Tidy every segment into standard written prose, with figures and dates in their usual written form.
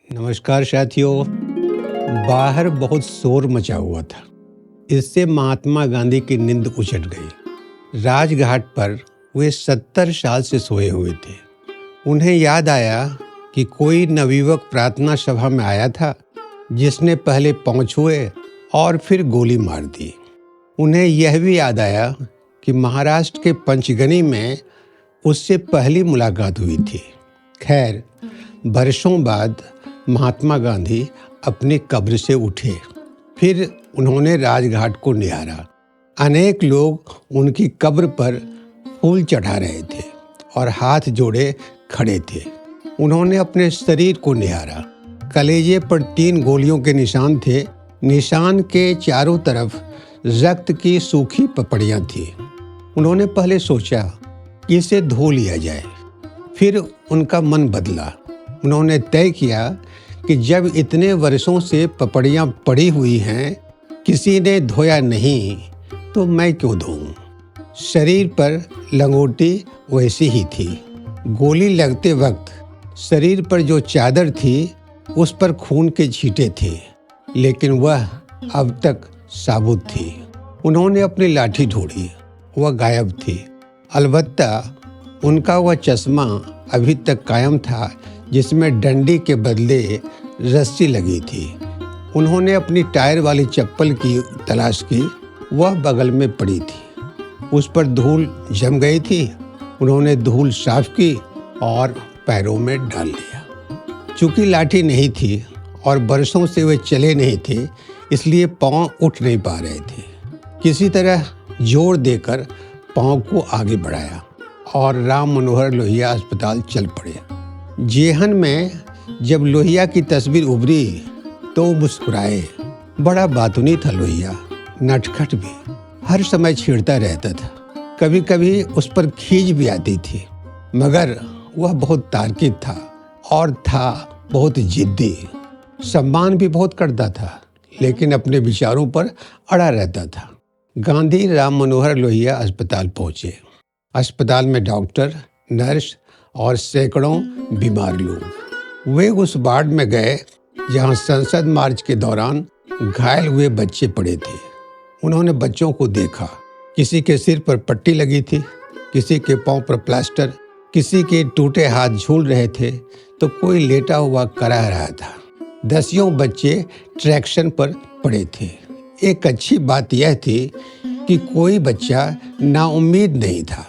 नमस्कार साथियों। बाहर बहुत शोर मचा हुआ था। इससे महात्मा गांधी की नींद उचट गई। राजघाट पर वे 70 साल से सोए हुए थे। उन्हें याद आया कि कोई नवयुवक प्रार्थना सभा में आया था जिसने पहले पाँव छुए और फिर गोली मार दी। उन्हें यह भी याद आया कि महाराष्ट्र के पंचगनी में उससे पहली मुलाकात हुई थी। खैर, बरसों बाद महात्मा गांधी अपनी कब्र से उठे। फिर उन्होंने राजघाट को निहारा। अनेक लोग उनकी कब्र पर फूल चढ़ा रहे थे और हाथ जोड़े खड़े थे। उन्होंने अपने शरीर को निहारा। कलेजे पर 3 गोलियों के निशान थे। निशान के चारों तरफ रक्त की सूखी पपड़ियां थी। उन्होंने पहले सोचा कि इसे धो लिया जाए। फिर उनका मन बदला। उन्होंने तय किया कि जब इतने वर्षों से पपड़ियां पड़ी हुई हैं, किसी ने धोया नहीं, तो मैं क्यों धोऊं। शरीर पर लंगोटी वैसी ही थी। गोली लगते वक्त शरीर पर जो चादर थी उस पर खून के छींटे थे, लेकिन वह अब तक साबुत थी। उन्होंने अपनी लाठी ढूंढी, वह गायब थी। अलबत्ता उनका वह चश्मा अभी तक कायम था जिसमें डंडी के बदले रस्सी लगी थी। उन्होंने अपनी टायर वाली चप्पल की तलाश की। वह बगल में पड़ी थी। उस पर धूल जम गई थी। उन्होंने धूल साफ की और पैरों में डाल लिया। चूंकि लाठी नहीं थी और बरसों से वे चले नहीं थे, इसलिए पाँव उठ नहीं पा रहे थे। किसी तरह जोर देकर पाँव को आगे बढ़ाया और राम मनोहर लोहिया अस्पताल चल पड़े। जेहन में जब लोहिया की तस्वीर उभरी तो मुस्कुराए। बड़ा बातूनी था लोहिया, नटखट भी, हर समय छेड़ता रहता था। कभी कभी उस पर खींच भी आती थी, मगर वह बहुत तार्किक था और था बहुत जिद्दी। सम्मान भी बहुत करता था, लेकिन अपने विचारों पर अड़ा रहता था। गांधी राम मनोहर लोहिया अस्पताल पहुंचे। अस्पताल में डॉक्टर, नर्स और सैकड़ों बीमार लोग। वे उस वार्ड में गए जहां संसद मार्च के दौरान घायल हुए बच्चे पड़े थे। उन्होंने बच्चों को देखा। किसी के सिर पर पट्टी लगी थी, किसी के पांव पर प्लास्टर, किसी के टूटे हाथ झूल रहे थे, तो कोई लेटा हुआ कराह रहा था। दसियों बच्चे ट्रैक्शन पर पड़े थे। एक अच्छी बात यह थी कि कोई बच्चा नाउम्मीद नहीं था।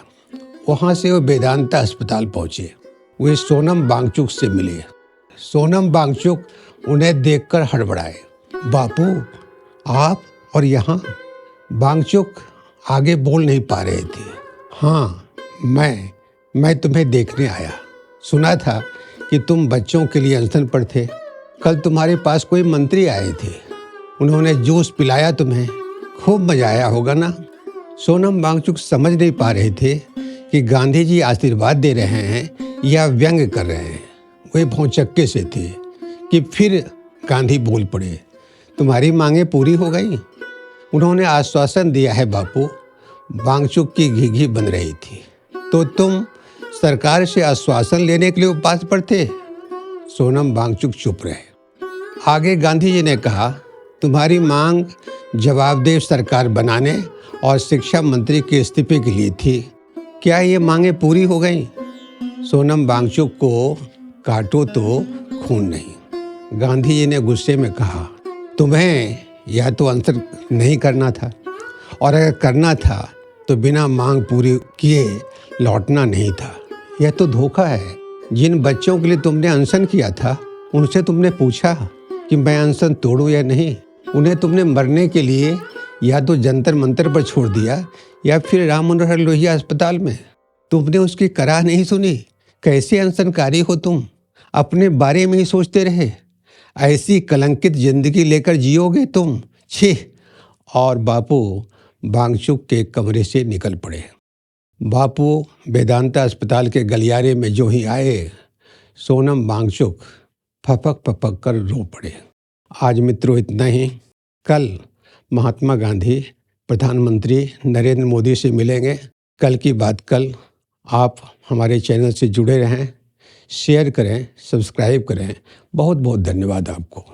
वहाँ से वो वेदांता अस्पताल पहुँचे। वे सोनम वांगचुक से मिले। सोनम वांगचुक उन्हें देखकर हड़बड़ाए। बापू, आप और यहाँ? वांगचुक आगे बोल नहीं पा रहे थे। हाँ, मैं तुम्हें देखने आया। सुना था कि तुम बच्चों के लिए अनशन पर थे। कल तुम्हारे पास कोई मंत्री आए थे। उन्होंने जूस पिलाया तुम्हें। खूब मजा आया होगा ना? सोनम वांगचुक समझ नहीं पा रहे थे कि गांधी जी आशीर्वाद दे रहे हैं या व्यंग कर रहे हैं। वे भौचक्के से थे कि फिर गांधी बोल पड़े। तुम्हारी मांगें पूरी हो गई? उन्होंने आश्वासन दिया है बापू। वांगचुक की घी बन रही थी। तो तुम सरकार से आश्वासन लेने के लिए उपवास पर थे? सोनम वांगचुक चुप रहे। आगे गांधी जी ने कहा, तुम्हारी मांग जवाबदेह सरकार बनाने और शिक्षा मंत्री के इस्तीफे के लिए थी। क्या ये मांगें पूरी हो गईं? सोनम वांगचुक को काटो तो खून नहीं। गांधी जी ने गुस्से में कहा, तुम्हें या तो अनशन नहीं करना था, और अगर करना था तो बिना मांग पूरी किए लौटना नहीं था। यह तो धोखा है। जिन बच्चों के लिए तुमने अनशन किया था, उनसे तुमने पूछा कि मैं अनशन तोड़ूं या नहीं? उन्हें तुमने मरने के लिए या तो जंतर मंतर पर छोड़ दिया या फिर राम मनोहर लोहिया अस्पताल में। तुमने उसकी कराह नहीं सुनी। कैसे अनशनकारी हो तुम? अपने बारे में ही सोचते रहे। ऐसी कलंकित जिंदगी लेकर जियोगे तुम? छी! और बापू वांगचुक के कमरे से निकल पड़े। बापू वेदांता अस्पताल के गलियारे में जो ही आए, सोनम वांगचुक फपक फपक कर रो पड़े। आज मित्रों इतना ही। कल महात्मा गांधी प्रधानमंत्री नरेंद्र मोदी से मिलेंगे। कल की बात कल। आप हमारे चैनल से जुड़े रहें, शेयर करें, सब्सक्राइब करें। बहुत बहुत धन्यवाद आपको।